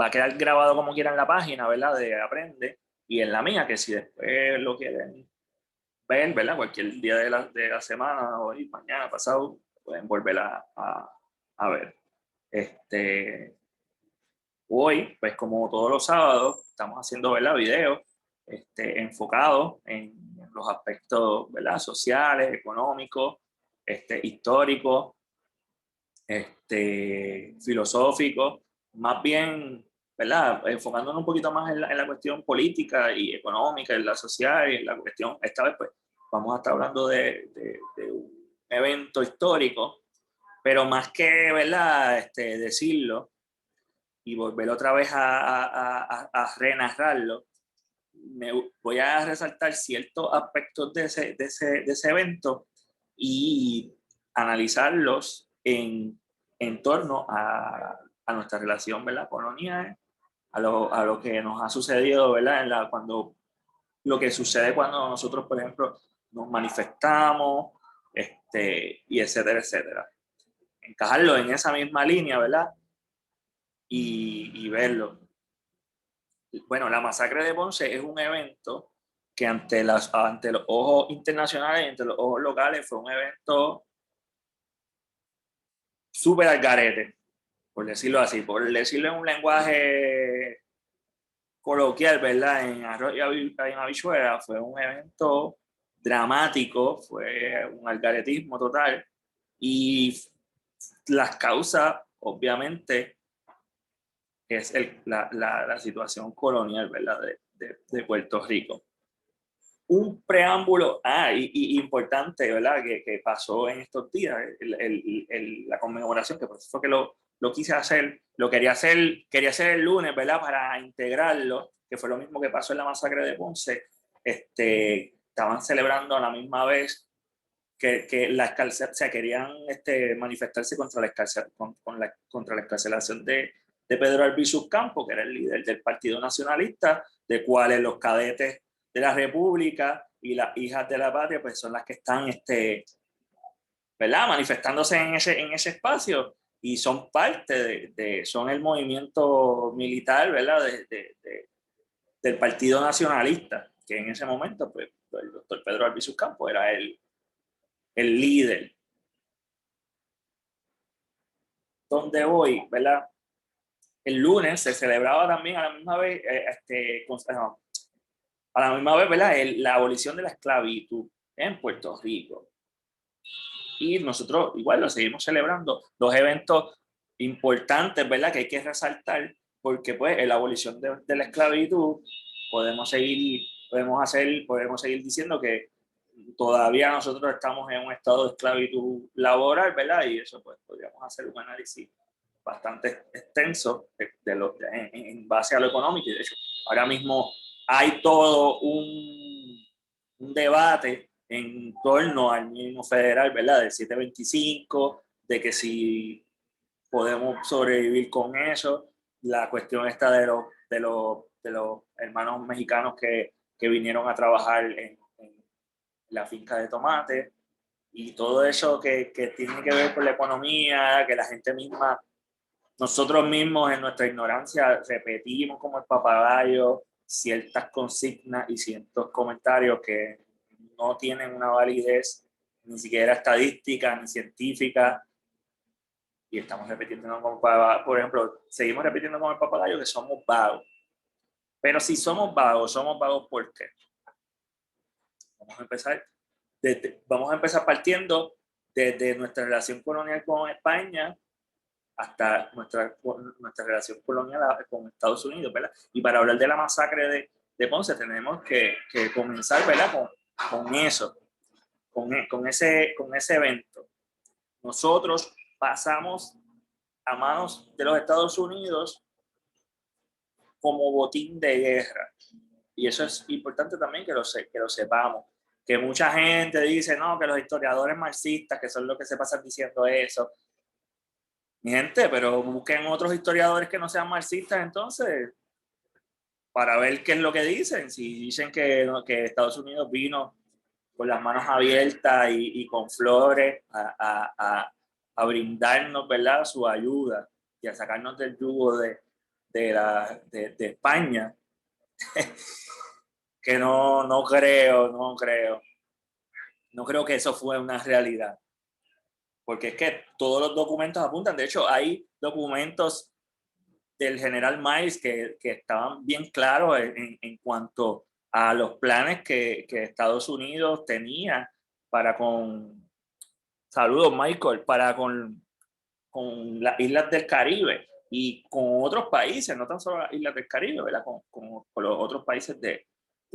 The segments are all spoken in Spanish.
va a quedar grabado como quiera en la página, ¿verdad? De Aprende, y en la mía, que si después lo quieren ver, ¿verdad? Cualquier día de la semana, hoy, mañana, pasado, pueden volver a ver. Hoy, pues como todos los sábados, estamos haciendo, ¿verdad? Videos enfocados en los aspectos, ¿verdad? Sociales, económicos, históricos, filosóficos, más bien, ¿verdad? Enfocándonos un poquito más en la cuestión política y económica, en la social, y en la cuestión, esta vez pues vamos a estar hablando de un evento histórico, pero más que, ¿verdad? Decirlo y volver otra vez a renarrarlo, me voy a resaltar ciertos aspectos de ese evento y analizarlos en torno a nuestra relación, ¿verdad? Colonial, a lo que nos ha sucedido, ¿verdad? Cuando, lo que sucede cuando nosotros, por ejemplo, nos manifestamos, y etcétera, etcétera. Encajarlo en esa misma línea, ¿verdad? Y verlo. Bueno, la masacre de Ponce es un evento que ante los ojos internacionales y ante los ojos locales fue un evento súper al garete, por decirlo así, por decirlo en un lenguaje coloquial, ¿verdad? En arroz y habichuela, fue un evento dramático, fue un algaretismo total y las causas, obviamente, es la situación colonial, ¿verdad? De Puerto Rico. Un preámbulo importante, ¿verdad? Que pasó en estos días, la conmemoración, que por eso fue que lo quise hacer, quería hacer el lunes, ¿verdad? Para integrarlo, que fue lo mismo que pasó en la masacre de Ponce. Estaban celebrando a la misma vez que o sea, querían manifestarse contra contra la escarcelación de Pedro Albizu Campos, que era el líder del Partido Nacionalista, de cuales los cadetes de la República y las hijas de la patria, pues son las que están, ¿verdad? Manifestándose en ese espacio y son parte son el movimiento militar, ¿verdad? Del Partido Nacionalista, que en ese momento, pues, el doctor Pedro Albizu Campos era el líder. Donde voy, ¿verdad? El lunes se celebraba también a la misma vez, no, a la misma vez, ¿verdad? La abolición de la esclavitud en Puerto Rico. Y nosotros igual lo seguimos celebrando. Dos eventos importantes, ¿verdad? Que hay que resaltar, porque pues en la abolición de la esclavitud podemos seguir diciendo que todavía nosotros estamos en un estado de esclavitud laboral, ¿verdad? Y eso pues podríamos hacer un análisis bastante extenso en base a lo económico. Y de hecho, ahora mismo hay todo un debate en torno al mínimo federal, ¿verdad? Del 725, de que si podemos sobrevivir con eso. La cuestión está de los hermanos mexicanos que vinieron a trabajar en la finca de tomate y todo eso que tiene que ver con la economía, que la gente misma, nosotros mismos en nuestra ignorancia repetimos como el papagayo ciertas consignas y ciertos comentarios que no tienen una validez ni siquiera estadística ni científica y estamos repitiendo como papagayo. Por ejemplo, seguimos repitiendo como el papagayo que somos vagos. Pero si somos vagos ¿por qué? Vamos a empezar, vamos a empezar partiendo desde nuestra relación colonial con España hasta nuestra relación colonial con Estados Unidos, ¿verdad? Y para hablar de la masacre de Ponce tenemos que comenzar, ¿verdad? Con eso, con ese evento. Nosotros pasamos a manos de los Estados Unidos como botín de guerra. Y eso es importante también que lo sepamos. Que mucha gente dice, no, que los historiadores marxistas, que son los que se pasan diciendo eso. Mi gente, pero busquen otros historiadores que no sean marxistas entonces, para ver qué es lo que dicen. Si dicen que Estados Unidos vino con las manos abiertas y con flores a brindarnos, ¿verdad?, su ayuda y a sacarnos del yugo de España, que no creo que eso fue una realidad. Porque es que todos los documentos apuntan, de hecho hay documentos del general Miles que estaban bien claros en cuanto a los planes que Estados Unidos tenía para con, saludos Michael, para con las islas del Caribe y con otros países, no tan solo las islas del Caribe, ¿verdad? Con los otros países de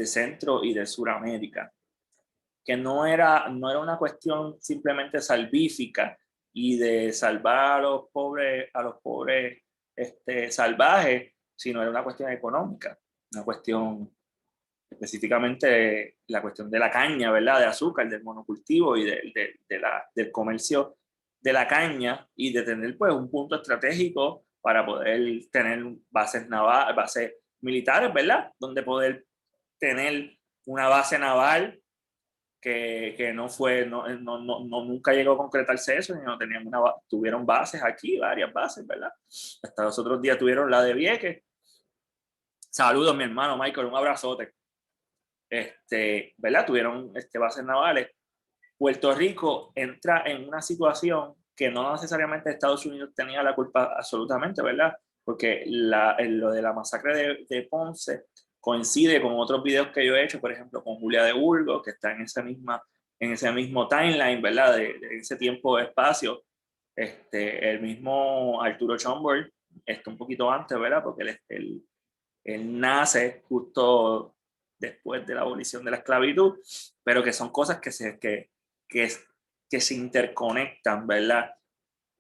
Centro y de Suramérica, que no era una cuestión simplemente salvífica y de salvar a los pobres salvajes, sino era una cuestión económica, una cuestión específicamente la cuestión de la caña, ¿verdad? De azúcar, del monocultivo y del comercio de la caña y de tener pues un punto estratégico para poder tener bases navales, bases militares, ¿verdad? Donde poder tener una base naval que no fue, nunca llegó a concretarse eso, sino tuvieron bases aquí, varias bases, ¿verdad? Hasta los otros días tuvieron la de Vieques. Saludos, mi hermano Michael, un abrazote. ¿Verdad? Tuvieron bases navales. Puerto Rico entra en una situación que no necesariamente Estados Unidos tenía la culpa absolutamente, ¿verdad? Porque lo de la masacre de Ponce coincide con otros videos que yo he hecho, por ejemplo, con Julia de Burgos, que está en ese mismo timeline, ¿verdad? De ese tiempo de espacio. El mismo Arturo Schomburg, un poquito antes, ¿verdad? Porque él nace justo después de la abolición de la esclavitud, pero que son cosas que se interconectan, ¿verdad?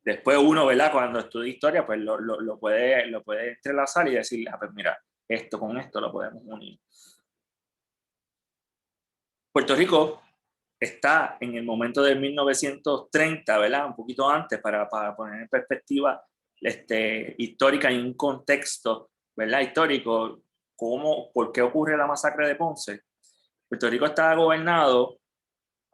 Después uno, ¿verdad? Cuando estudia historia, pues lo puede entrelazar y decir, ah, pues mira, esto con esto lo podemos unir. Puerto Rico está en el momento de 1930, ¿verdad? Un poquito antes, para poner en perspectiva histórica y un contexto, ¿verdad? Histórico, ¿por qué ocurre la masacre de Ponce? Puerto Rico estaba gobernado,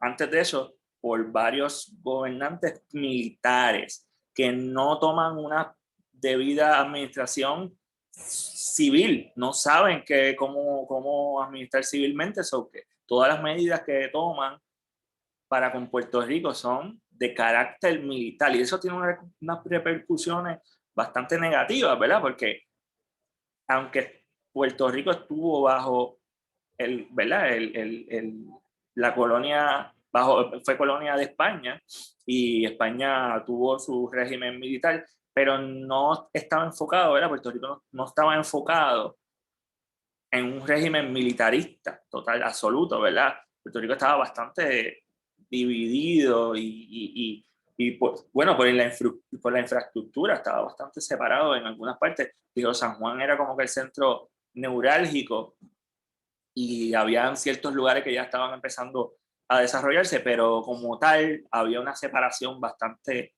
antes de eso, por varios gobernantes militares que no toman una debida administración civil, no saben cómo administrar civilmente, eso que todas las medidas que toman para con Puerto Rico son de carácter militar y eso tiene unas repercusiones bastante negativas, ¿verdad? Porque aunque Puerto Rico estuvo bajo ¿verdad? La colonia, fue colonia de España y España tuvo su régimen militar, pero no estaba enfocado, ¿verdad? Puerto Rico no estaba enfocado en un régimen militarista total, absoluto, ¿verdad? Puerto Rico estaba bastante dividido y bueno, por la infraestructura estaba bastante separado en algunas partes. Digo, San Juan era como que el centro neurálgico y habían ciertos lugares que ya estaban empezando a desarrollarse, pero como tal había una separación bastante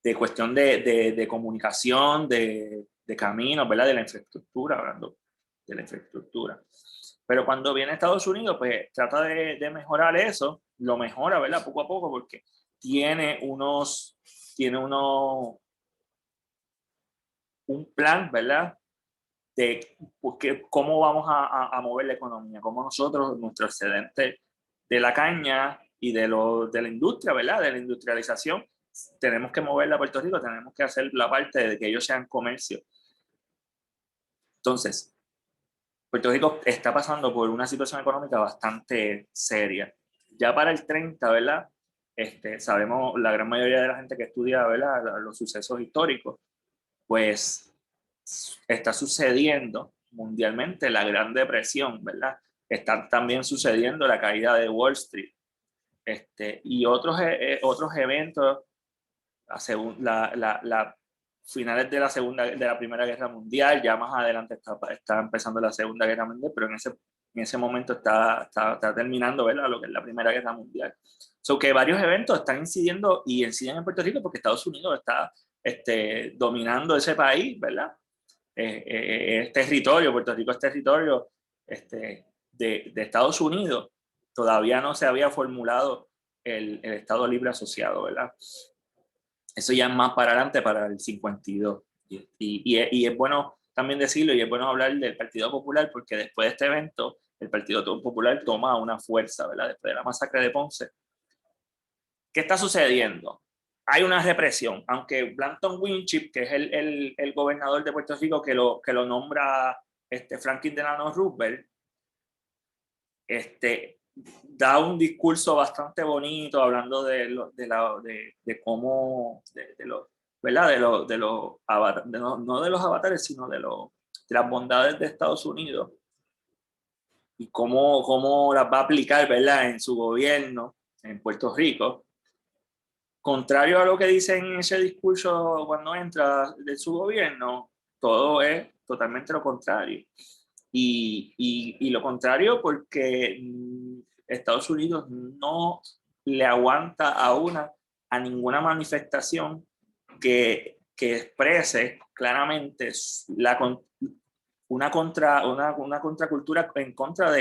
de cuestión de comunicación, de caminos, ¿verdad? De la infraestructura, hablando de la infraestructura. Pero cuando viene Estados Unidos, pues trata de mejorar eso, lo mejora, ¿verdad? Poco a poco, porque tiene un plan, ¿verdad? De cómo vamos a mover la economía, cómo nosotros, nuestro excedente de la caña y de la industria, ¿verdad? De la industrialización, tenemos que moverla a Puerto Rico, tenemos que hacer la parte de que ellos sean comercio. Entonces, Puerto Rico está pasando por una situación económica bastante seria. Ya para el 30, ¿verdad? Sabemos, la gran mayoría de la gente que estudia, ¿verdad? Los sucesos históricos, pues está sucediendo mundialmente la Gran Depresión, ¿verdad? Está también sucediendo la caída de Wall Street y otros eventos, la finales de la Primera Guerra Mundial, ya más adelante está empezando la Segunda Guerra Mundial, pero en ese momento está terminando, ¿verdad? Lo que es la Primera Guerra Mundial. So que varios eventos están incidiendo y inciden en Puerto Rico porque Estados Unidos está dominando ese país, ¿verdad? Es territorio, Puerto Rico es territorio de Estados Unidos. Todavía no se había formulado el Estado Libre Asociado, ¿verdad? Eso ya es más para adelante, para el 52. Y es bueno también decirlo, y es bueno hablar del Partido Popular, porque después de este evento, el Partido Popular toma una fuerza, ¿verdad? Después de la masacre de Ponce. ¿Qué está sucediendo? Hay una represión, aunque Blanton Winship, que es el gobernador de Puerto Rico que lo nombra Franklin Delano Roosevelt, da un discurso bastante bonito hablando de cómo, ¿verdad? No de los avatares, sino de las bondades de Estados Unidos y cómo las va a aplicar, ¿verdad? En su gobierno en Puerto Rico. Contrario a lo que dice en ese discurso cuando entra de su gobierno, todo es totalmente lo contrario. Y lo contrario porque Estados Unidos no le aguanta a ninguna manifestación que exprese claramente una contracultura en contra o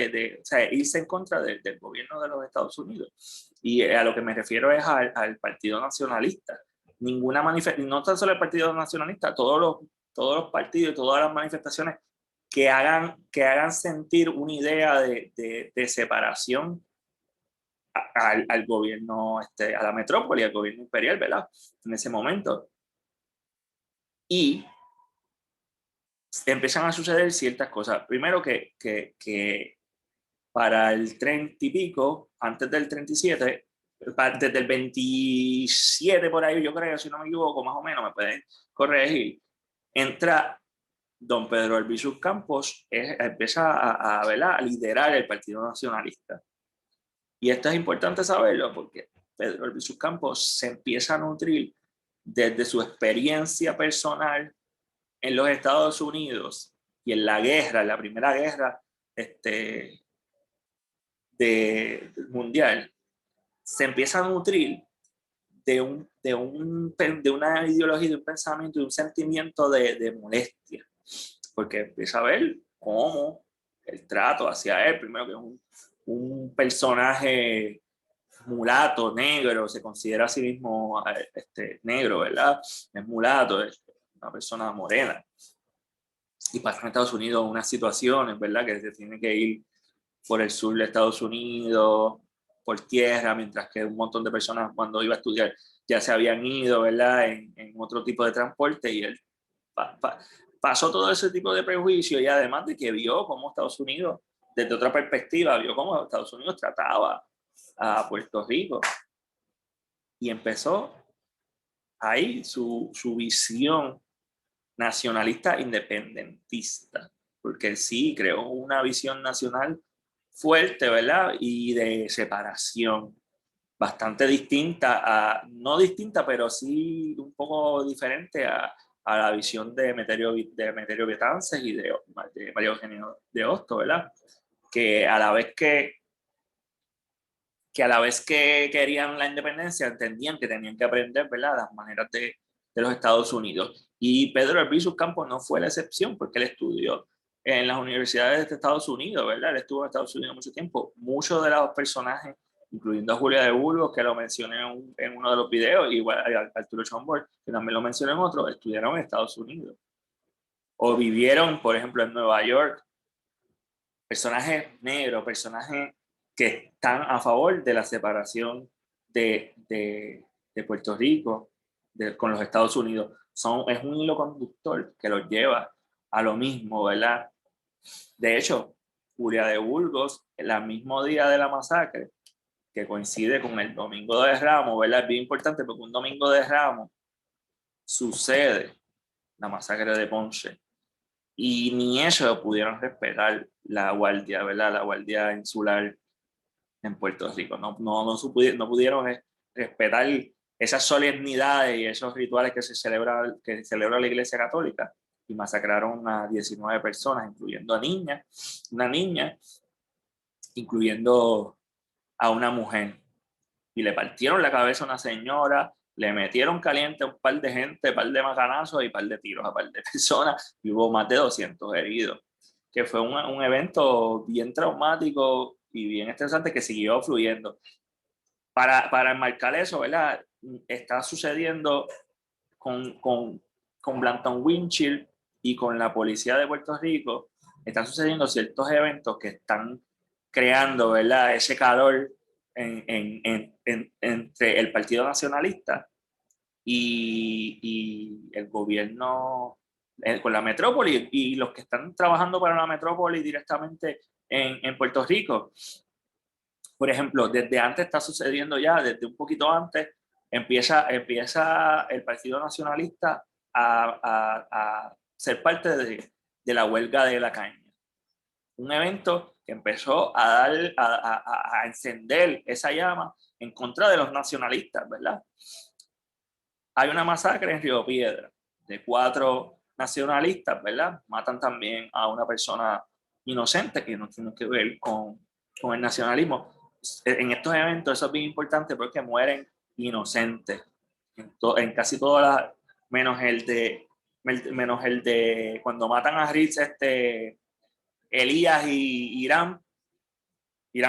sea, irse en contra del gobierno de los Estados Unidos. Y a lo que me refiero es al Partido Nacionalista. Ninguna manifestación, no tan solo el Partido Nacionalista, todos los partidos, todas las manifestaciones que hagan sentir una idea de separación al gobierno, a la metrópoli, al gobierno imperial, ¿verdad? En ese momento. Y empiezan a suceder ciertas cosas. Primero que para el 30 y pico, antes del 37, desde el 27 por ahí, yo creo, si no me equivoco, más o menos, me pueden corregir, entra don Pedro Albizu Campos, empieza a liderar el Partido Nacionalista. Y esto es importante saberlo porque Pedro Albizu Campos se empieza a nutrir desde su experiencia personal en los Estados Unidos y en la guerra, en la primera guerra mundial, se empieza a nutrir de una ideología, de un pensamiento, de un sentimiento de molestia, porque empieza a ver cómo el trato hacia él, primero que es un personaje mulato, negro, se considera a sí mismo negro, ¿verdad? Es mulato, es una persona morena. Y pasa en Estados Unidos unas situaciones, ¿verdad? Que se tiene que ir por el sur de Estados Unidos, por tierra, mientras que un montón de personas cuando iba a estudiar ya se habían ido, ¿verdad? En otro tipo de transporte y él pasó todo ese tipo de prejuicio y además de que vio cómo Estados Unidos, desde otra perspectiva, vio cómo Estados Unidos trataba a Puerto Rico y empezó ahí su visión nacionalista independentista, porque él sí creó una visión nacional fuerte, ¿verdad? Y de separación, bastante distinta, no distinta, pero sí un poco diferente a la visión de Meterio Betances y de María Eugenia de Hostos, ¿verdad? Que a la vez que querían la independencia, entendían que tenían que aprender, ¿verdad?, las maneras de los Estados Unidos. Y Pedro Albizu Campos no fue la excepción, porque él estudió en las universidades de Estados Unidos, ¿verdad? Él estuvo en Estados Unidos mucho tiempo. Muchos de los personajes, incluyendo a Julia de Burgos, que lo mencioné en uno de los videos, igual a Arturo Chambord, que también lo mencioné en otro, estudiaron en Estados Unidos. O vivieron, por ejemplo, en Nueva York. Personajes negros, personajes que están a favor de la separación de Puerto Rico con los Estados Unidos. Es un hilo conductor que los lleva a lo mismo, ¿verdad? De hecho, Julia de Burgos, el mismo día de la masacre, que coincide con el Domingo de Ramos, ¿verdad? Es bien importante porque un Domingo de Ramos sucede la masacre de Ponce. Y ni eso pudieron respetar la guardia, ¿verdad? La guardia insular en Puerto Rico. No pudieron respetar esas solemnidades y esos rituales que celebra la Iglesia Católica y masacraron a 19 personas, incluyendo a una niña, incluyendo a una mujer. Y le partieron la cabeza a una señora, le metieron caliente a un par de gente, un par de macanazos y un par de tiros a un par de personas y hubo más de 200 heridos, que fue un evento bien traumático y bien estresante que siguió fluyendo. Para enmarcar eso, ¿verdad? Está sucediendo con Blanton Winchell y con la policía de Puerto Rico están sucediendo ciertos eventos que están creando, ¿verdad?, ese calor entre el Partido Nacionalista y el gobierno con la metrópoli y los que están trabajando para la metrópoli directamente en Puerto Rico. Por ejemplo, desde antes está sucediendo ya, desde un poquito antes, empieza el Partido Nacionalista a ser parte de la huelga de la caña. Un evento que empezó a encender esa llama en contra de los nacionalistas, ¿verdad? Hay una masacre en Río Piedra de 4 nacionalistas, ¿verdad? Matan también a una persona inocente que no tiene que ver con el nacionalismo. En estos eventos eso es bien importante porque mueren inocentes. En casi todas las, menos el de cuando matan a Ritz, Elías y Irán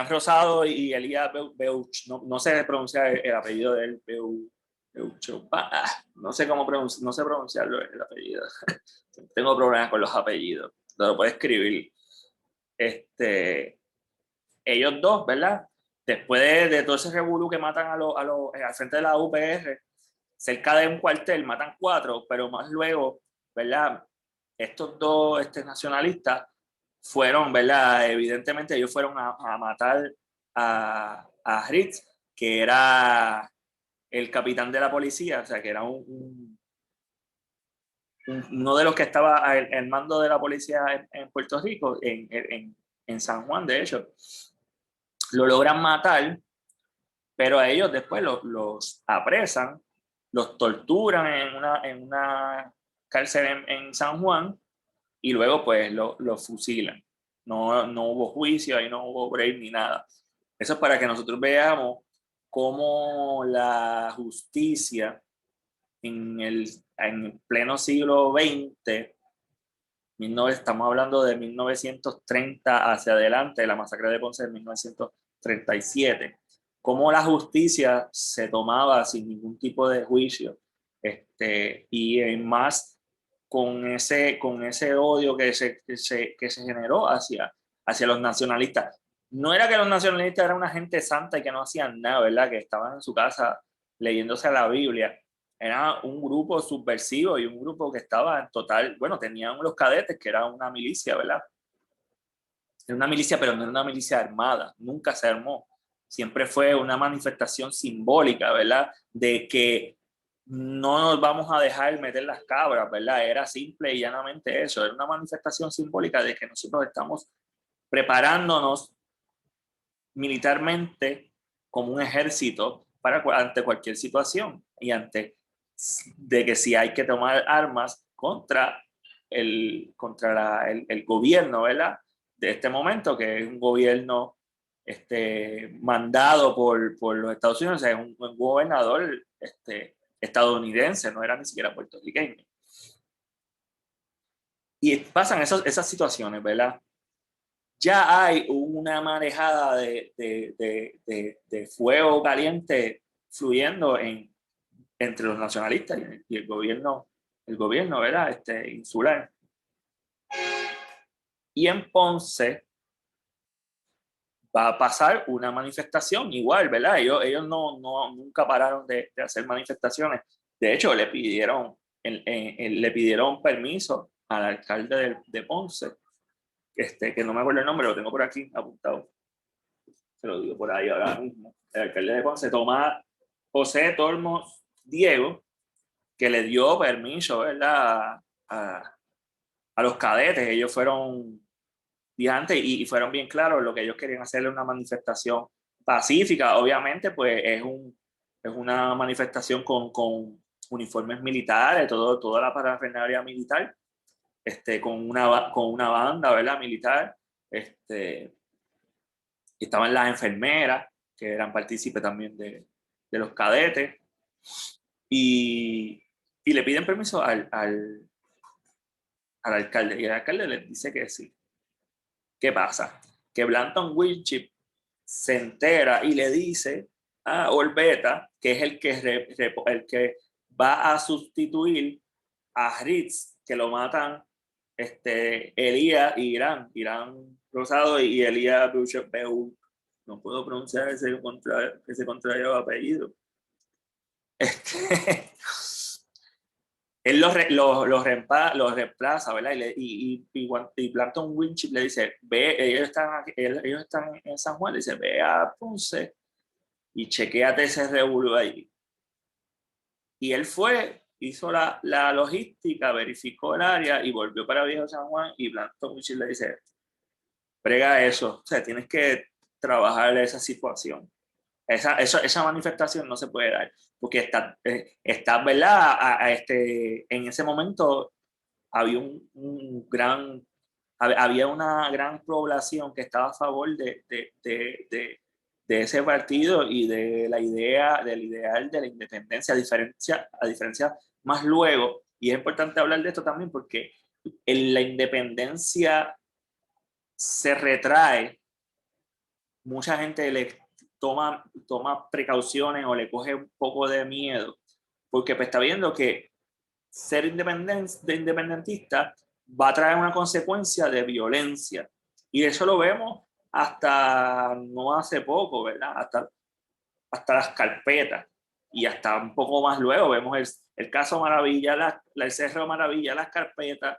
Rosado y Elías Beuch, no sé pronunciar el apellido de él, no sé cómo no sé pronunciarlo el apellido. Tengo problemas con los apellidos, lo puedo escribir. Ellos dos, ¿verdad? Después de todo ese revolú que matan al frente de la UPR, cerca de un cuartel, matan 4, pero más luego, ¿verdad? Estos dos nacionalistas fueron, ¿verdad? Evidentemente ellos fueron a matar a Ritz, que era el capitán de la policía, o sea, que era uno de los que estaba al mando de la policía en Puerto Rico, en San Juan, de hecho. Lo logran matar, pero a ellos después los apresan, los torturan en una cárcel en San Juan y luego pues los fusilan. No hubo juicio, ahí no hubo break ni nada. Eso es para que nosotros veamos cómo la justicia en pleno siglo XX, estamos hablando de 1930 hacia adelante, la masacre de Ponce de 1937, cómo la justicia se tomaba sin ningún tipo de juicio, y más con ese odio que se generó hacia los nacionalistas. No era que los nacionalistas eran una gente santa y que no hacían nada, ¿verdad? Que estaban en su casa leyéndose la Biblia. Era un grupo subversivo y un grupo que estaba en total, bueno, tenían los cadetes, que era una milicia, ¿verdad? Era una milicia, pero no era una milicia armada, nunca se armó. Siempre fue una manifestación simbólica, ¿verdad? De que no nos vamos a dejar meter las cabras, ¿verdad? Era simple y llanamente eso, era una manifestación simbólica de que nosotros estamos preparándonos militarmente como un ejército ante cualquier situación y ante de que si hay que tomar armas contra el gobierno, ¿verdad? De este momento, que es un gobierno mandado por los Estados Unidos, o sea, es un gobernador estadounidense, no era ni siquiera puertorriqueño. Y pasan esas situaciones, ¿verdad? Ya hay una marejada de fuego caliente fluyendo entre los nacionalistas y el gobierno, ¿verdad? Insular. Y en Ponce va a pasar una manifestación igual, ¿verdad? Ellos nunca pararon de hacer manifestaciones. De hecho, le pidieron permiso al alcalde de Ponce, que no me acuerdo el nombre, lo tengo por aquí apuntado. Se lo digo por ahí ahora mismo. El alcalde de Ponce, José Tormo Diego, que le dio permiso, ¿verdad? A los cadetes. Ellos fueron antes y fueron bien claros. Lo que ellos querían hacer era una manifestación pacífica. Obviamente, pues es una manifestación con uniformes militares, toda la parafernalia militar, con una banda, ¿verdad? Militar. Estaban las enfermeras, que eran partícipes también de los cadetes, y le piden permiso al alcalde, y el alcalde les dice que sí. ¿Qué pasa? Que Blanton Winship se entera y le dice a Orbeta, que es el que va a sustituir a Ritz, que lo matan Elías y Irán Rosado y Elías Beuchepeu, no puedo pronunciar ese contrario apellido. Él los reemplaza, ¿verdad? Y Planton Winchip le dice, ve, ellos están en San Juan, le dice, ve a Ponce y chequéate ese revuelo ahí. Y él fue, hizo la logística, verificó el área y volvió para Viejo San Juan, y Planton Winchip le dice, prega eso, o sea, tienes que trabajar esa situación. Esa manifestación no se puede dar, porque está ¿verdad? En ese momento había había una gran población que estaba a favor de ese partido y de la idea, del ideal de la independencia, a diferencia más luego, y es importante hablar de esto también porque la independencia se retrae, mucha gente le toma precauciones o le coge un poco de miedo, porque pues está viendo que ser independentista va a traer una consecuencia de violencia. Y eso lo vemos hasta no hace poco, ¿verdad? Hasta las carpetas. Y hasta un poco más luego vemos el caso Maravilla, el Cerro Maravilla, las carpetas,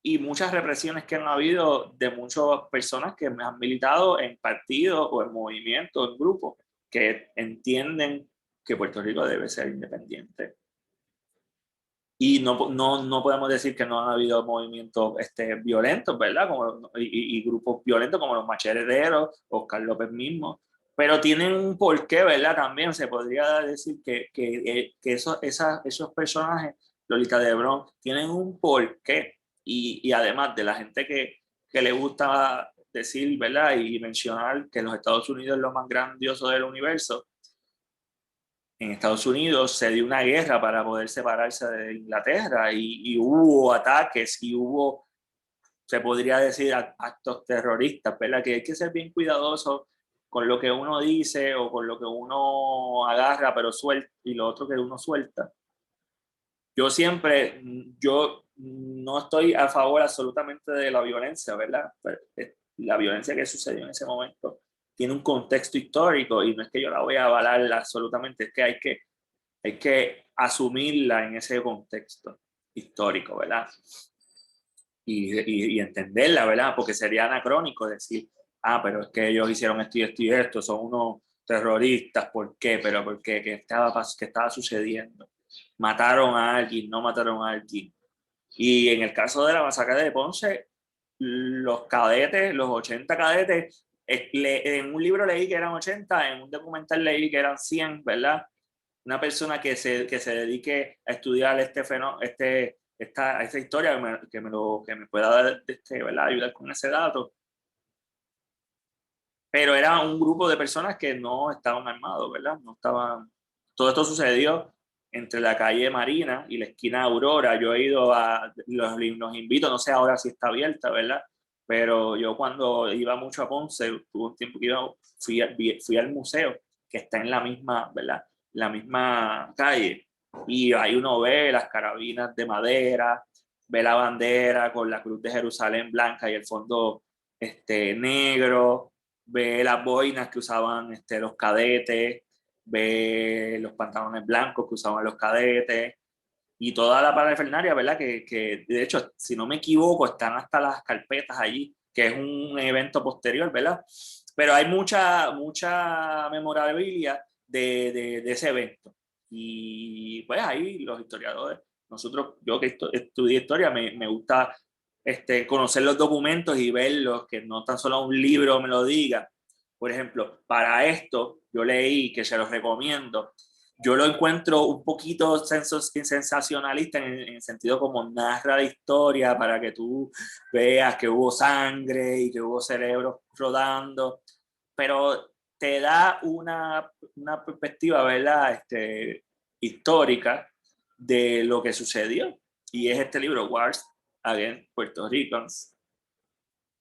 y muchas represiones que han habido de muchas personas que han militado en partidos o en movimientos, en grupos, que entienden que Puerto Rico debe ser independiente. Y no podemos decir que no han habido movimientos violentos, ¿verdad? Y grupos violentos como los machereros, Oscar López mismo, pero tienen un porqué, ¿verdad? También se podría decir que esos personajes, Lolita Lebrón, tienen un porqué. Y además de la gente que le gusta decir, ¿verdad? Y mencionar que los Estados Unidos es lo más grandioso del universo. En Estados Unidos se dio una guerra para poder separarse de Inglaterra, y hubo ataques y se podría decir, actos terroristas, ¿verdad? Que hay que ser bien cuidadoso con lo que uno dice o con lo que uno agarra, pero suelta, y lo otro que uno suelta. Yo no estoy a favor absolutamente de la violencia, ¿verdad? La violencia que sucedió en ese momento tiene un contexto histórico, y no es que yo la voy a avalar absolutamente, es que hay que asumirla en ese contexto histórico, ¿verdad? Y entenderla, ¿verdad? Porque sería anacrónico decir, pero es que ellos hicieron esto y esto y esto, son unos terroristas, ¿por qué? Pero ¿por qué? ¿Qué estaba sucediendo? ¿Mataron a alguien? ¿No mataron a alguien? Y en el caso de la masacre de Ponce, los cadetes, los 80 cadetes, en un libro leí que eran 80, en un documental leí que eran 100, ¿verdad? Una persona que se dedique a estudiar esta historia, que me pueda dar, ¿verdad? Ayudar con ese dato. Pero era un grupo de personas que no estaban armados, ¿verdad? No estaban. Todo esto sucedió entre la calle Marina y la esquina Aurora. Yo he ido los invito, no sé ahora si está abierta, ¿verdad? Pero yo cuando iba mucho a Ponce, tuve un tiempo que fui al museo, que está en la misma, ¿verdad? La misma calle. Y ahí uno ve las carabinas de madera, ve la bandera con la cruz de Jerusalén blanca y el fondo negro, ve las boinas que usaban los cadetes, ve los pantalones blancos que usaban los cadetes y toda la parafernalia, ¿verdad? Que de hecho, si no me equivoco, están hasta las carpetas allí, que es un evento posterior, ¿verdad? Pero hay mucha memorabilia de ese evento. Y pues ahí los historiadores, yo que estudié historia, me gusta conocer los documentos y verlos, que no tan solo un libro me lo diga. Por ejemplo, para esto yo leí, que se los recomiendo, yo lo encuentro un poquito sensacionalista en el sentido como narra la historia para que tú veas que hubo sangre y que hubo cerebros rodando, pero te da una perspectiva, ¿verdad? Histórica de lo que sucedió. Y es este libro, Wars Against Puerto Ricans.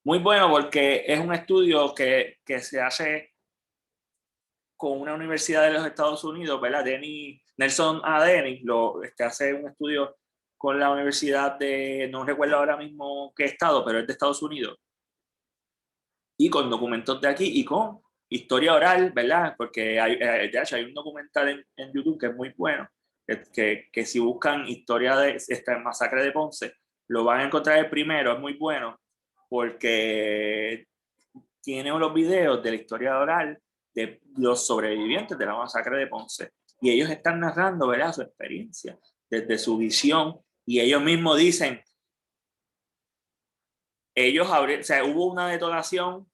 Muy bueno porque es un estudio que se hace con una universidad de los Estados Unidos, ¿verdad? Nelson A. Denny hace un estudio con la universidad de, no recuerdo ahora mismo qué estado, pero es de Estados Unidos, y con documentos de aquí y con historia oral, ¿verdad? Porque de hecho hay un documental en YouTube que es muy bueno, que si buscan historia de esta masacre de Ponce, lo van a encontrar el primero, es muy bueno, porque tiene los videos de la historia oral de los sobrevivientes de la masacre de Ponce. Y ellos están narrando, ¿verdad?, su experiencia, desde su visión, y ellos mismos dicen, o sea, hubo una detonación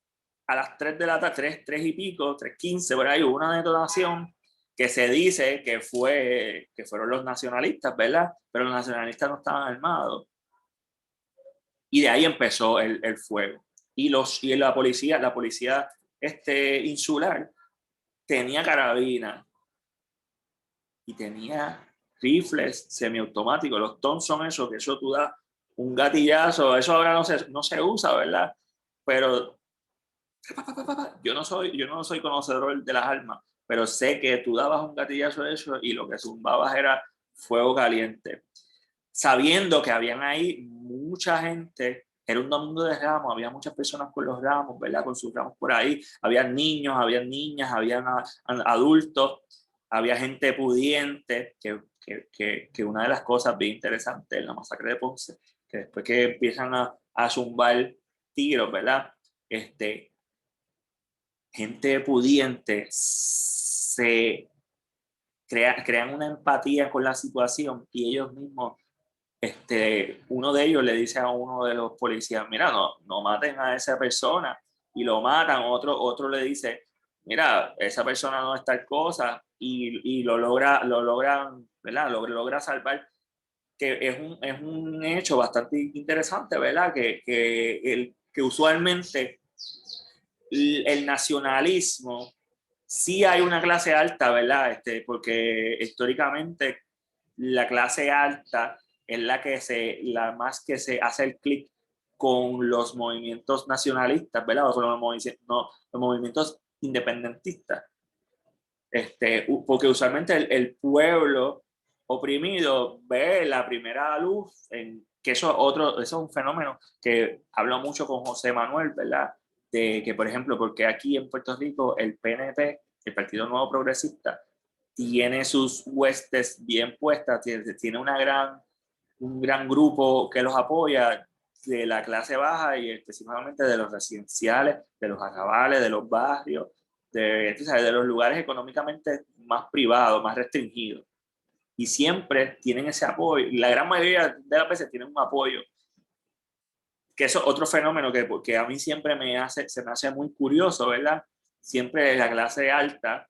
a las 3 de la tarde, 3 y pico, 3:15, por ahí hubo una detonación que se dice que fueron los nacionalistas, ¿verdad? Pero los nacionalistas no estaban armados. Y de ahí empezó el fuego. Y la policía insular tenía carabina y tenía rifles semiautomáticos, los Thompson, eso, que eso tú das un gatillazo, eso ahora no se usa, ¿verdad? Pero yo no soy conocedor de las armas, pero sé que tú dabas un gatillazo de eso y lo que zumbabas era fuego caliente. Sabiendo que habían ahí mucha gente, era un domingo de ramos, había muchas personas con los ramos, ¿verdad? Con sus ramos por ahí, había niños, había niñas, había adultos, había gente pudiente, que una de las cosas bien interesantes en la masacre de Ponce, que después que empiezan a zumbar tiros, ¿verdad? Gente pudiente crean una empatía con la situación y ellos mismos, uno de ellos le dice a uno de los policías, mira, no maten a esa persona, y lo matan. Otro le dice, mira, esa persona no es tal cosa, y logran, ¿verdad? Logra salvar, que es un hecho bastante interesante, ¿verdad? Que usualmente el nacionalismo, sí hay una clase alta, ¿verdad? Porque históricamente la clase alta es la más que se hace el clic con los movimientos nacionalistas, ¿verdad? O con los movimientos independentistas. Porque usualmente el pueblo oprimido ve la primera luz, que eso es un fenómeno que hablo mucho con José Manuel, ¿verdad? De que, por ejemplo, porque aquí en Puerto Rico el PNP, el Partido Nuevo Progresista, tiene sus huestes bien puestas, tiene un gran grupo que los apoya, de la clase baja y específicamente de los residenciales, de los arrabales, de los barrios, de los lugares económicamente más privados, más restringidos. Y siempre tienen ese apoyo, y la gran mayoría de las veces tienen un apoyo, que eso es otro fenómeno que a mí siempre se me hace muy curioso, ¿verdad? Siempre la clase alta,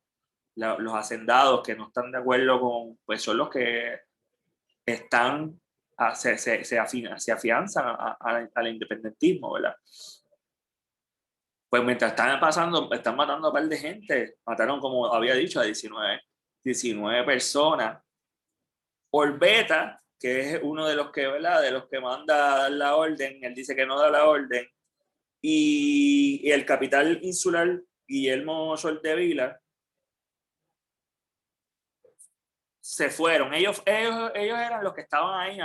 los hacendados que no están de acuerdo con, pues son los que están, se afianzan al independentismo, ¿verdad? Pues mientras están matando a un par de gente, mataron, como había dicho, a 19 personas. Orbeta, que es uno de los que, ¿verdad?, de los que manda la orden, él dice que no da la orden, y el capital insular, Guillermo Soldevila, se fueron. Ellos eran los que estaban ahí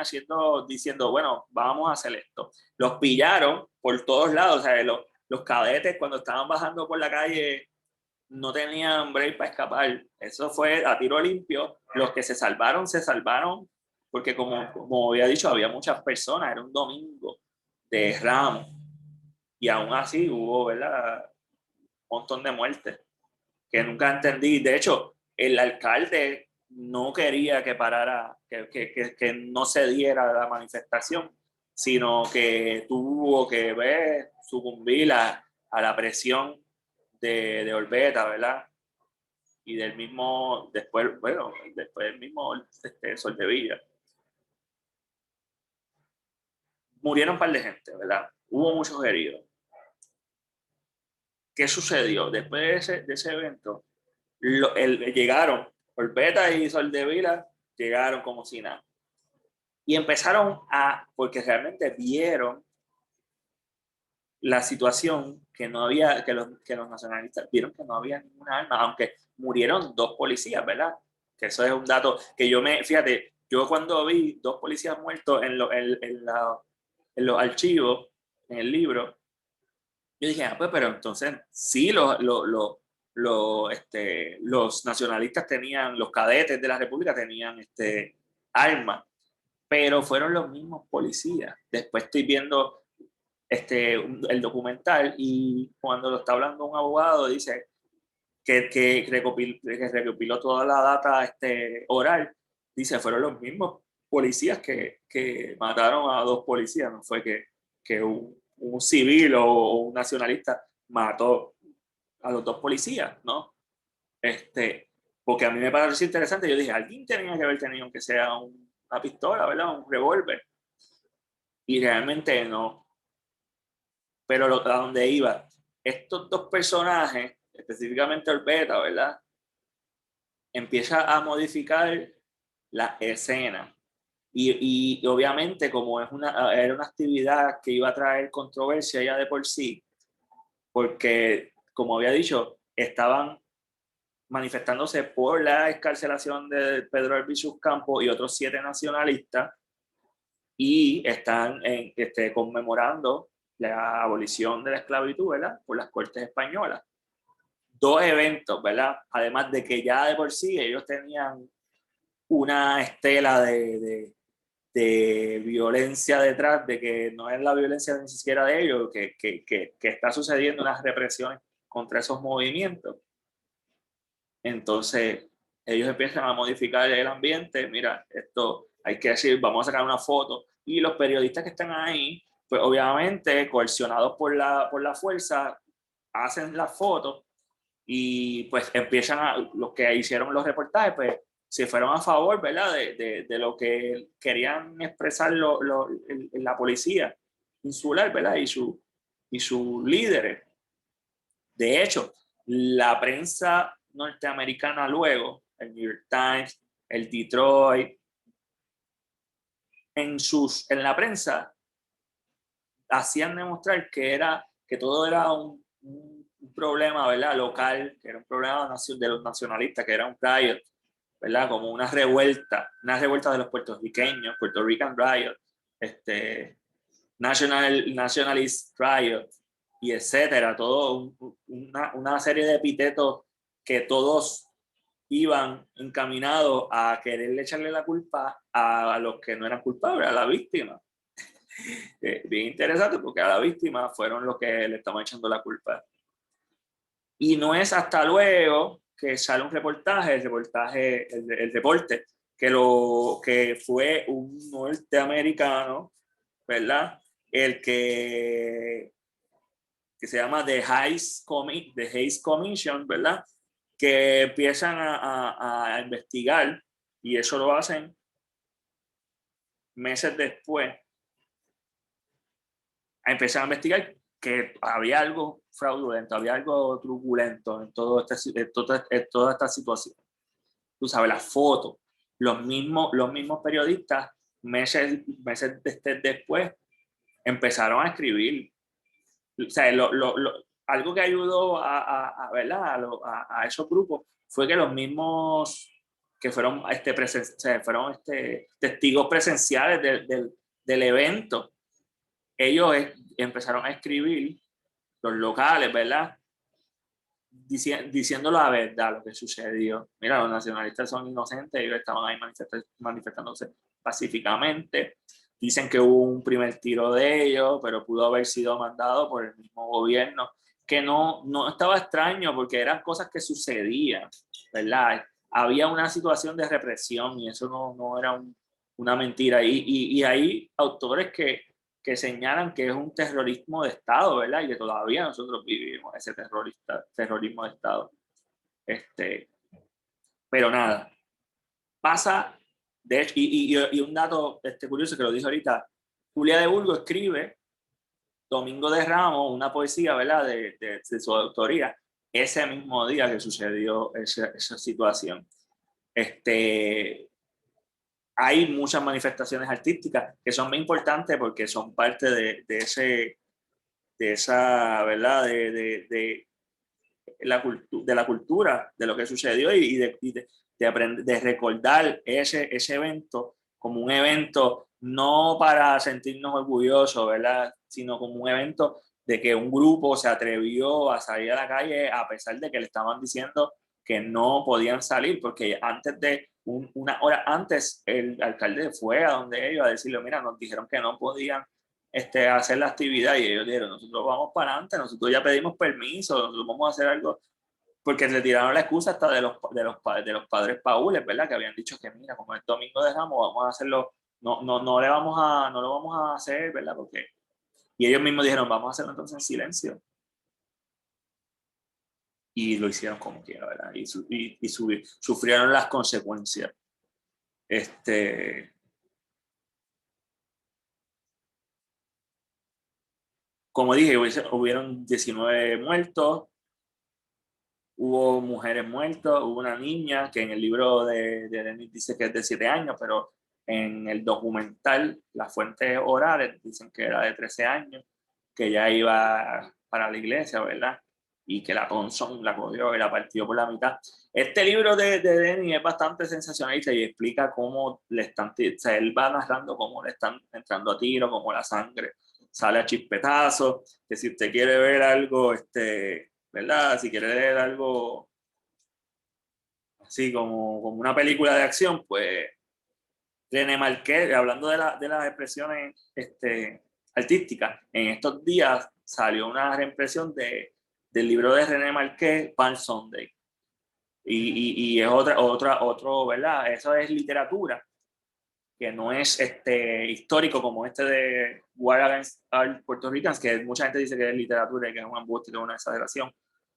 diciendo, bueno, vamos a hacer esto. Los pillaron por todos lados, o sea, los cadetes cuando estaban bajando por la calle no tenían break para escapar. Eso fue a tiro limpio. Los que se salvaron, porque como había dicho, había muchas personas, era un domingo de Ramos, y aún así hubo, ¿verdad?, un montón de muertes que nunca entendí. De hecho, el alcalde no quería que parara, que no se diera la manifestación, sino que tuvo que sucumbir a la presión de Orbeta, ¿verdad? Y del mismo, después del mismo Soldevilla. Murieron un par de gente, ¿verdad? Hubo muchos heridos. ¿Qué sucedió? Después de ese evento, llegaron, Orbeta y Soldevila llegaron como si nada. Y empezaron porque realmente vieron la situación, que no había, que los nacionalistas vieron que no había ninguna arma, aunque murieron 2 policías, ¿verdad? Que eso es un dato que fíjate, yo cuando vi 2 policías muertos en los archivos, en el libro, yo dije, pues, pero entonces sí, los nacionalistas tenían, los cadetes de la República tenían armas, pero fueron los mismos policías. Después estoy viendo el documental y cuando lo está hablando un abogado dice que recopiló toda la data oral, dice, fueron los mismos policías que mataron a 2 policías, no fue que un civil o un nacionalista mató a los 2 policías, ¿no? Porque a mí me pareció interesante, yo dije, alguien tenía que haber tenido que sea una pistola, ¿verdad? Un revólver. Y realmente no. Pero a donde iba, estos 2 personajes, específicamente Orbeta, ¿verdad? Empieza a modificar la escena. Y obviamente, como era una actividad que iba a traer controversia ya de por sí, porque, como había dicho, estaban manifestándose por la excarcelación de Pedro Albizu Campos y otros 7 nacionalistas, y están conmemorando la abolición de la esclavitud, ¿verdad? Por las Cortes Españolas. 2 eventos, ¿verdad? Además de que ya de por sí ellos tenían una estela de violencia detrás, de que no es la violencia ni siquiera de ellos, que está sucediendo unas represiones contra esos movimientos. Entonces, ellos empiezan a modificar el ambiente. Mira, esto hay que decir, vamos a sacar una foto. Y los periodistas que están ahí, pues obviamente, coercionados por la fuerza, hacen las fotos y pues los que hicieron los reportajes, pues se fueron a favor, ¿verdad? De lo que querían expresar la policía insular, ¿verdad? Y sus líderes. De hecho, la prensa norteamericana luego, el New York Times, el Detroit, en la prensa hacían demostrar que todo era un problema, ¿verdad? Local, que era un problema de los nacionalistas, que era un riot, ¿verdad? Como una revuelta de los puertorriqueños, Puerto Rican Riot, Nationalist Riot, y etcétera, todo una serie de epítetos que todos iban encaminados a quererle echarle la culpa a los que no eran culpables, a la víctima. Bien interesante porque a la víctima fueron los que le estaban echando la culpa. Y no es hasta luego que sale un reportaje, el reporte, que fue un norteamericano, ¿verdad? El que se llama The Hays Commission, ¿verdad? Que empiezan a investigar, y eso lo hacen meses después, a empezar a investigar que había algo fraudulento, había algo truculento en toda esta situación. Tú sabes, las fotos, los mismos periodistas, meses después, empezaron a escribir. O sea, algo que ayudó ¿verdad? a esos grupos fue que los mismos que fueron, testigos presenciales del evento, ellos empezaron a escribir, los locales, ¿verdad? Diciendo la verdad, lo que sucedió. Mira, los nacionalistas son inocentes, ellos estaban ahí manifestándose pacíficamente. Dicen que hubo un primer tiro de ellos, pero pudo haber sido mandado por el mismo gobierno, que no estaba extraño porque eran cosas que sucedían, ¿verdad? Había una situación de represión y eso no era una mentira. Y hay autores que señalan que es un terrorismo de Estado, ¿verdad? Y que todavía nosotros vivimos ese terrorismo de Estado. Pero nada, pasa, de hecho, y un dato curioso que lo dijo ahorita, Julia de Burgos escribe Domingo de Ramos, una poesía, ¿verdad? De su autoría, ese mismo día que sucedió esa situación. Hay muchas manifestaciones artísticas que son muy importantes porque son parte de esa, ¿verdad? De la cultura, de lo que sucedió y de recordar ese evento como un evento, no para sentirnos orgullosos, ¿verdad? Sino como un evento de que un grupo se atrevió a salir a la calle a pesar de que le estaban diciendo que no podían salir, porque antes de una hora antes el alcalde fue a donde ellos a decirle, mira, nos dijeron que no podían hacer la actividad y ellos dijeron, nosotros vamos para adelante, nosotros ya pedimos permiso, nosotros vamos a hacer algo, porque le tiraron la excusa hasta de los padres paules, ¿verdad? Que habían dicho que mira, como el domingo de Ramos, vamos a hacerlo, no lo vamos a hacer, ¿verdad? Porque, y ellos mismos dijeron, vamos a hacerlo entonces en silencio. Y lo hicieron como quiera, ¿verdad? Sufrieron las consecuencias. Como dije, hubieron 19 muertos, hubo mujeres muertas, hubo una niña que en el libro de Denis dice que es de 7 años, pero en el documental, las fuentes orales dicen que era de 13 años, que ya iba para la iglesia, ¿verdad? Y que la Thompson la cogió y la partió por la mitad. Este libro de Denis es bastante sensacionalista y explica cómo le están, o sea, él va narrando cómo le están entrando a tiro, cómo la sangre sale a chispetazos, que si usted quiere ver algo, ¿verdad? Si quiere ver algo así como una película de acción, pues René Marqués, hablando de las expresiones artísticas, en estos días salió una reimpresión del libro de René Marqués, Palm Sunday. Y es otro, ¿verdad? Eso es literatura, que no es histórico como de War Against All Puerto Ricans, que mucha gente dice que es literatura y que es un embuste, que es una exageración.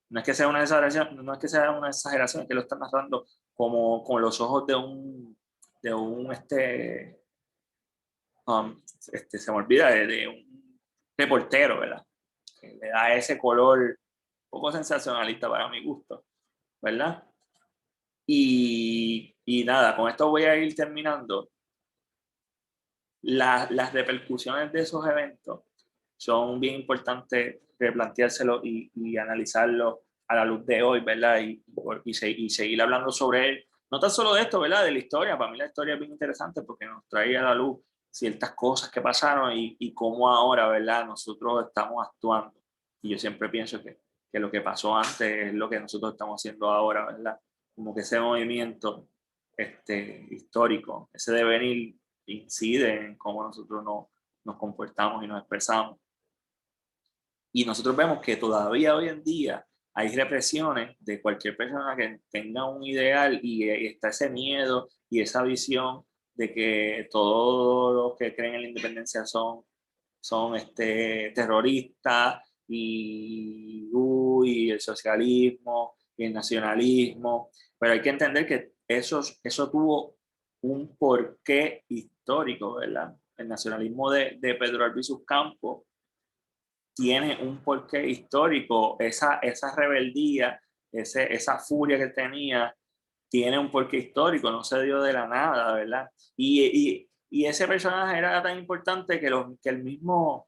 No es que sea una exageración, no es que sea una exageración, es que lo están narrando como con los ojos de un se me olvida, de un reportero, ¿verdad? Que le da ese color un poco sensacionalista para mi gusto, ¿verdad? Y nada, con esto voy a ir terminando. Las repercusiones de esos eventos son bien importantes replanteárselo y analizarlo a la luz de hoy, ¿verdad? Y seguir hablando sobre él. No tan solo de esto, ¿verdad? De la historia. Para mí la historia es bien interesante porque nos trae a la luz ciertas cosas que pasaron y cómo ahora, ¿verdad? Nosotros estamos actuando. Y yo siempre pienso que lo que pasó antes es lo que nosotros estamos haciendo ahora, ¿verdad? Como que ese movimiento histórico, ese devenir incide en cómo nosotros nos comportamos y nos expresamos. Y nosotros vemos que todavía hoy en día hay represiones de cualquier persona que tenga un ideal y está ese miedo y esa visión de que todos los que creen en la independencia son terroristas y el socialismo y el nacionalismo. Pero hay que entender que eso tuvo un porqué histórico, ¿verdad? El nacionalismo de Pedro Albizu Campos tiene un porqué histórico, esa rebeldía, esa furia que tenía, tiene un porqué histórico, no se dio de la nada, ¿verdad? Y ese personaje era tan importante que los mismos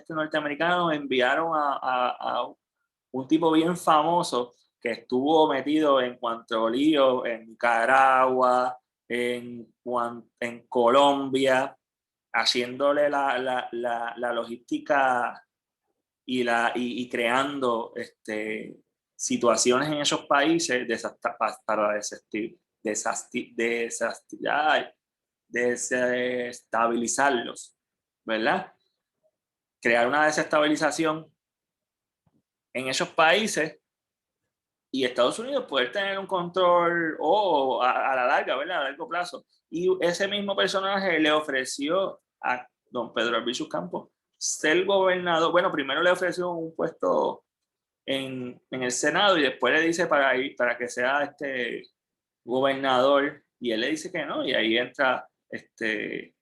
norteamericanos enviaron a un tipo bien famoso que estuvo metido en cuanto lío en Nicaragua, en Colombia, haciéndole la logística y creando situaciones en esos países para desestabilizarlos, ¿verdad? Crear una desestabilización en esos países y Estados Unidos poder tener un control a la larga, ¿verdad? A largo plazo. Y ese mismo personaje le ofreció a don Pedro Albizu Campos ser gobernador. Bueno, primero le ofreció un puesto en el Senado y después le dice para que sea gobernador y él le dice que no y ahí entra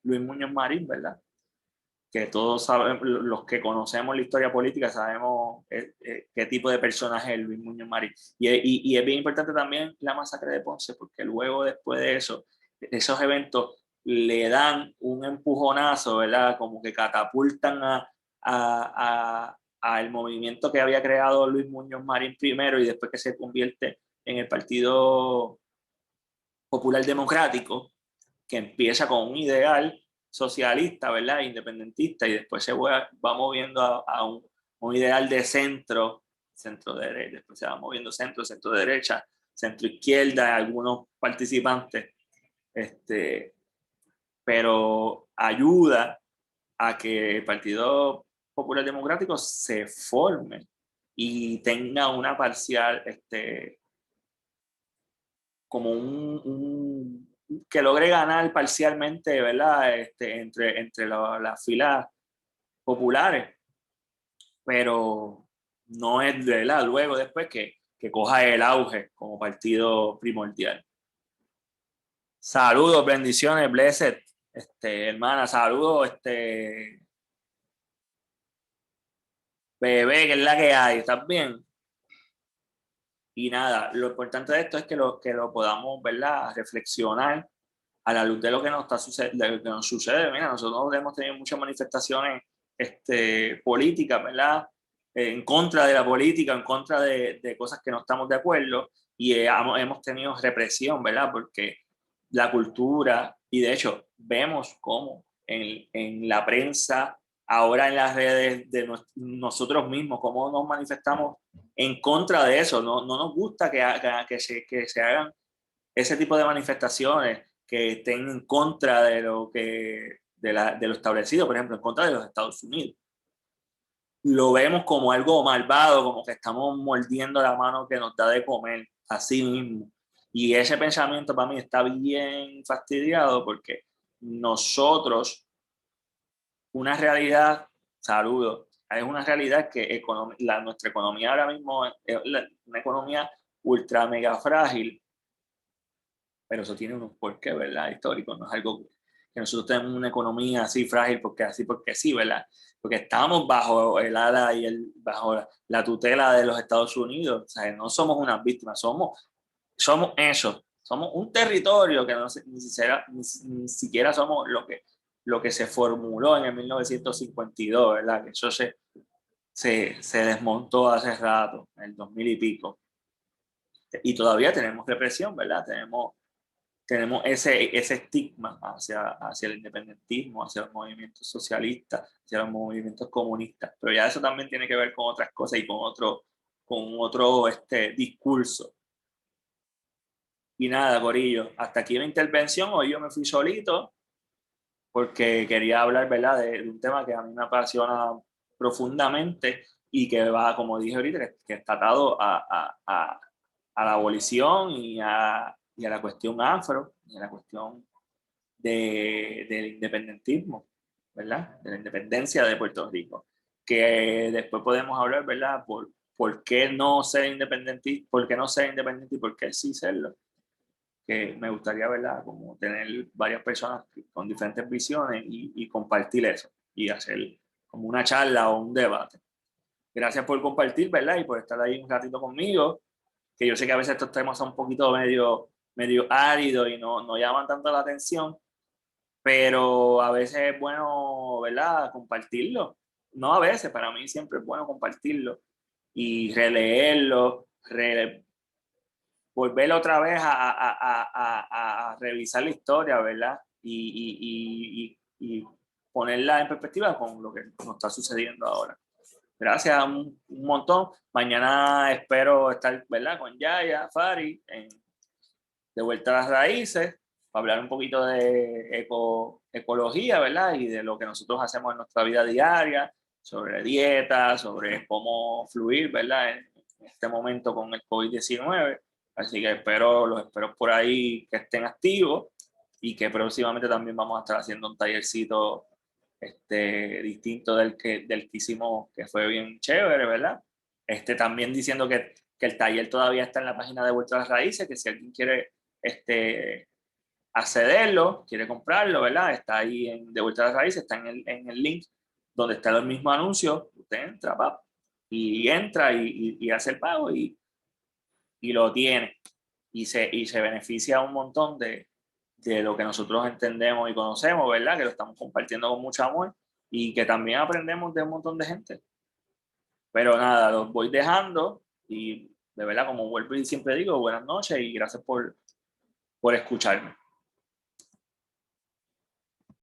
Luis Muñoz Marín, ¿verdad? Que todos sabemos, los que conocemos la historia política, sabemos qué tipo de personaje es Luis Muñoz Marín. Y es bien importante también la masacre de Ponce, porque luego, después de eso, esos eventos le dan un empujonazo, ¿verdad? Como que catapultan al movimiento que había creado Luis Muñoz Marín primero y después que se convierte en el partido Popular Democrático, que empieza con un ideal socialista, ¿verdad? Independentista, y después se va moviendo a un ideal de centro derecha, después se va moviendo centro derecha, centro izquierda, algunos participantes, pero ayuda a que el Partido Popular Democrático se forme y tenga una parcial, como que logre ganar parcialmente, ¿verdad? Entre las filas populares, pero no es de la luego después que coja el auge como partido primordial. Saludos, bendiciones, blessed, hermana, saludos, bebé, que es la que hay, ¿estás bien? Y nada, lo importante de esto es que lo podamos, ¿verdad?, reflexionar a la luz de lo que nos, de lo que nos sucede. Mira, nosotros hemos tenido muchas manifestaciones políticas, ¿verdad?, en contra de la política, en contra de cosas que no estamos de acuerdo, y hemos tenido represión, ¿verdad?, porque la cultura, y de hecho vemos cómo en la prensa, ahora en las redes de nosotros mismos, cómo nos manifestamos en contra de eso. No nos gusta que se hagan ese tipo de manifestaciones que estén en contra de de lo establecido, por ejemplo, en contra de los Estados Unidos. Lo vemos como algo malvado, como que estamos mordiendo la mano que nos da de comer, así mismo. Y ese pensamiento para mí está bien fastidiado, porque nosotros, una realidad, saludo, es una realidad que nuestra economía ahora mismo es una economía ultra mega frágil, pero eso tiene unos porqués, ¿verdad? Históricos, no es algo que nosotros tenemos una economía así frágil porque sí, ¿verdad? Porque estamos bajo el ala y bajo la tutela de los Estados Unidos. O sea, no somos unas víctimas, somos eso, somos un territorio que ni siquiera somos lo que se formuló en el 1952, ¿verdad? Que eso se desmontó hace rato, en el 2000 y pico. Y todavía tenemos represión, ¿verdad? Tenemos ese estigma hacia el independentismo, hacia los movimientos socialistas, hacia los movimientos comunistas. Pero ya eso también tiene que ver con otras cosas y con otro discurso. Y nada, Corillo, hasta aquí la intervención. Hoy yo me fui solito porque quería hablar, ¿verdad?, de un tema que a mí me apasiona profundamente y que va, como dije ahorita, que está atado a la abolición y a la cuestión afro, y a la cuestión del independentismo, ¿verdad? De la independencia de Puerto Rico. Que después podemos hablar, ¿verdad?, por qué no ser independiente, por qué no ser independiente y por qué sí serlo. Que me gustaría, ¿verdad?, como tener varias personas con diferentes visiones y compartir eso y hacer como una charla o un debate. Gracias por compartir, ¿verdad?, y por estar ahí un ratito conmigo, que yo sé que a veces estos temas son un poquito medio áridos y no llaman tanto la atención, pero a veces es bueno, ¿verdad?, compartirlo. No a veces, para mí siempre es bueno compartirlo y releerlo, volver otra vez a revisar la historia, ¿verdad? Y ponerla en perspectiva con lo que nos está sucediendo ahora. Gracias un montón. Mañana espero estar, ¿verdad?, con Yaya, Fari, de vuelta a las raíces, para hablar un poquito de ecología, ¿verdad? Y de lo que nosotros hacemos en nuestra vida diaria, sobre dieta, sobre cómo fluir, ¿verdad?, en este momento con el COVID-19. Así que los espero por ahí que estén activos y que próximamente también vamos a estar haciendo un tallercito distinto del que hicimos, que fue bien chévere, ¿verdad? También diciendo que el taller todavía está en la página de Vuelta a las Raíces, que si alguien quiere accederlo, quiere comprarlo, ¿verdad? Está ahí de Vuelta a las Raíces, está en el link donde está el mismo anuncio. Usted entra, y entra y hace el pago y lo tiene. Y se beneficia un montón de lo que nosotros entendemos y conocemos, ¿verdad? Que lo estamos compartiendo con mucho amor y que también aprendemos de un montón de gente. Pero nada, los voy dejando y de verdad, como vuelvo y siempre digo, buenas noches y gracias por escucharme.